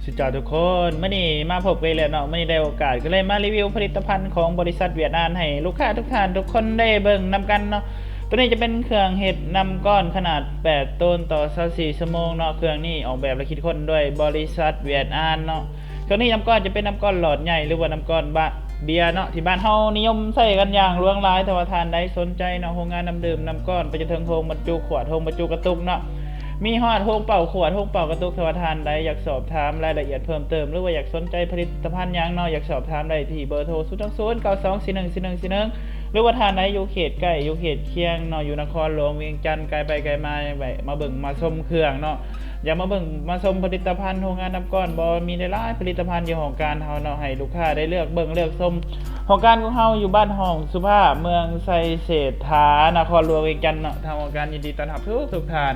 สุดยอดทุกคนเมื่อนี้มาพบกันแล้วเนาะเมื่อนี้ได้โอกาสก็เลยมารีวิวผลิตภัณฑ์ของบริษัทเวียดนามให้ลูกค้าทุกท่านทุกคนได้เบิ่งนำกันเนาะตัวนี้จะเป็นเครื่องเห็ดนำก้อนขนาด8ต้นต่อ24ชั่วโมงเนาะเครื่องนี้ออกแบบและคิดค้นด้วยบริษัทเวียดนามเนาะเครื่องนี้น้ำก้อนจะเป็นน้ำก้อนหลอดใหญ่หรือว่าน้ำก้อนเบียร์เนาะที่บ้านเฮานิยมใช้กันอย่างล่วงหลายแต่ว่าทานใดสนใจเนาะโรงงานน้ำดื่มน้ำก้อนไปจนถึงโรงบรรจุขวดโรงบรรจุกระตุกเนาะมีฮอดโรงเป่าขวดโรงเป่ากระตุกทวารทานใดอยากสอบถามรายละเอียดเพิ่มเติมหรือว่าอยากสนใจผลิตภัณฑ์ยังเนาะอยากสอบถามได้ที่เบอร์โทร02092414141หรือว่าทานใดอยู่เขตใกล้อยู่เขตเคียงเนาะอยู่นครหลวงเวียงจันทร์ไกลไปไกลมามาเบิ่งมาชมเครื่องเนาะอยากมาเบิ่งมาชมผลิตภัณฑ์โรงงานน้ำก้อนบ่มีหลายผลิตภัณฑ์อยู่ของการเฮาเนาะให้ลูกค้าได้เลือกเบิ่งเลือกชมของการของเฮาอยู่บ้านห้องสุภาพเมืองไซเศรษฐานครหลวงเวียงจันทร์เนาะทางของการยินดีต้อนรับทุกท่าน